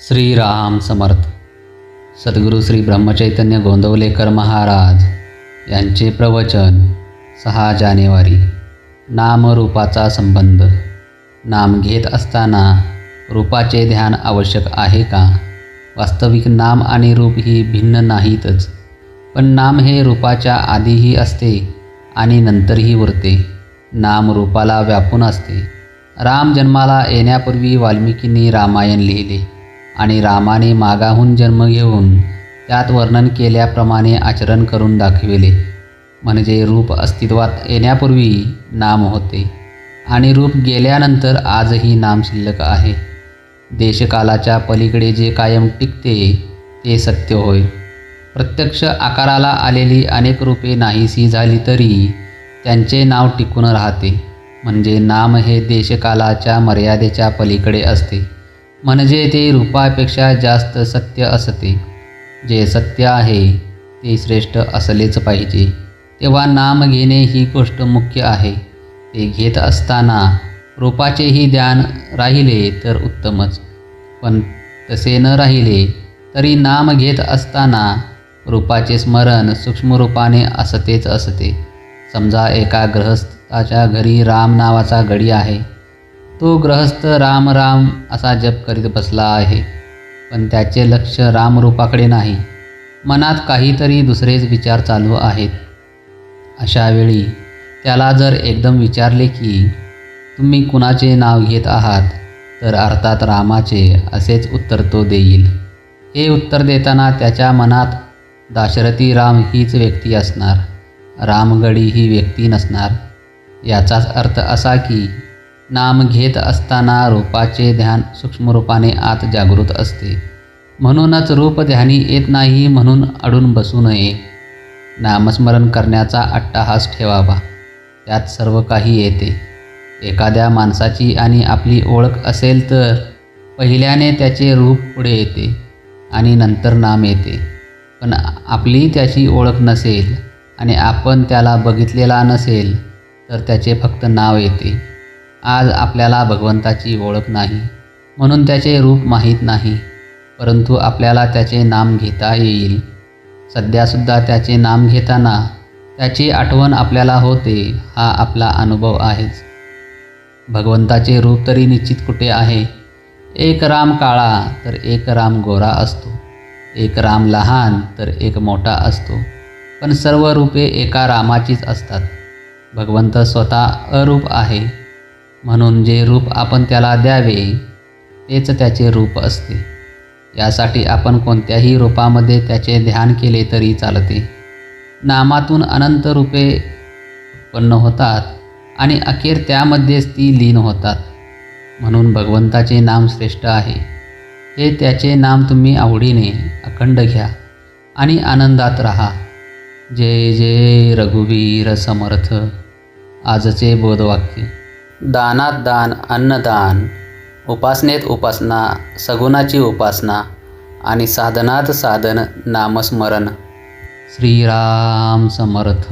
श्रीराम समर्थ. सद्गुरू श्री ब्रह्मचैतन्य गोंदवलेकर महाराज यांचे प्रवचन 6 जानेवारी. नामरूपाचा संबंध. नाम घेत असताना रूपाचे ध्यान आवश्यक आहे का? वास्तविक नाम आणि रूप ही भिन्न नाहीतच, पण नाम हे रूपाच्या आधीही असते आणि नंतरही उरते. नाम रूपाला व्यापून असते. राम जन्माला येण्यापूर्वी वाल्मिकींनी रामायण लिहिले आणि रामाने मागाहून जन्म घेऊन त्यात वर्णन केल्याप्रमाणे आचरण करून दाखविले. म्हणजे रूप अस्तित्वात येण्यापूर्वी नाम होते आणि रूप गेल्यानंतर आजही नाम शिल्लक आहे. देशकालाच्या पलीकडे जे कायम टिकते ते सत्य होय. प्रत्यक्ष आकाराला आलेली अनेक रूपे नाहीशी झाली तरी त्यांचे नाव टिकून राहते. म्हणजे नाम हे देशकालाच्या मर्यादेच्या पलीकडे असते. म्हणजे ते रूपापेक्षा जास्त सत्य असते. जे सत्य आहे ते श्रेष्ठ असलेच पाहिजे. तेव्हा नाम घेणे ही गोष्ट मुख्य आहे. ते घेत असताना रूपाचेही ध्यान राहिले तर उत्तमच, पण तसे न राहिले तरी नाम घेत असताना रूपाचे स्मरण सूक्ष्मरूपाने असतेच असते. समजा एका गृहस्थाच्या घरी राम नावाचा गडी आहे. तो गृहस्थ राम राम असा जप करीत बसला आहे, पण त्याचे लक्ष रामरूपाकडे नाही. मनात काहीतरी दुसरेच विचार चालू आहेत. अशा वेळी त्याला जर एकदम विचारले की तुम्ही कुणाचे नाव घेत आहात, तर अर्थात रामाचे असेच उत्तर तो देईल. हे उत्तर देताना त्याच्या मनात दाशरथी राम हीच व्यक्ती असणार, रामगडी ही व्यक्ती नसणार. याचाच अर्थ असा की नाम घेत असताना रूपाचे ध्यान सूक्ष्मरूपाने आत जागृत असते. म्हणूनच रूप ध्यानी येत नाही म्हणून अडून बसू नये. नामस्मरण करण्याचा अट्टाहास ठेवावा. त्यात सर्व काही येते. एखाद्या माणसाची आणि आपली ओळख असेल तर पहिल्याने त्याचे रूप पुढे येते आणि नंतर नाम येते. पण आपली त्याची ओळख नसेल आणि आपण त्याला बघितलेला नसेल तर त्याचे फक्त नाव येते. आज आपल्याला भगवंताची ओळख नाही म्हणून त्याचे रूप माहीत नाही, परंतु आपल्याला त्याचे नाम घेता येईल. सध्यासुद्धा त्याचे नाम घेताना त्याची आठवण आपल्याला होते. हा आपला अनुभव आहेच. भगवंताचे रूप तरी निश्चित कुठे आहे? एक राम काळा तर एक राम गोरा असतो. एक राम लहान तर एक मोठा असतो. पण सर्व रूपे एका रामाचीच असतात. भगवंत स्वतः अरूप आहे, म्हणून जे रूप आपण त्याला द्यावे तेच त्याचे रूप असते. यासाठी आपण कोणत्याही रूपामध्ये त्याचे ध्यान केले तरी चालते. नामातून अनंत रूपे उत्पन्न होतात आणि अखेर त्यामध्येच ती लीन होतात. म्हणून भगवंताचे नाम श्रेष्ठ आहे. हे त्याचे नाम तुम्ही आवडीने अखंड घ्या आणि आनंदात राहा. जय जय रघुवीर समर्थ. आजचे बोधवाक्य. दानात दान, अन्नदान, उपासनेत उपासना, सगुणाची उपासना आणि साधनात साधन नामस्मरण. श्रीराम समर्थ.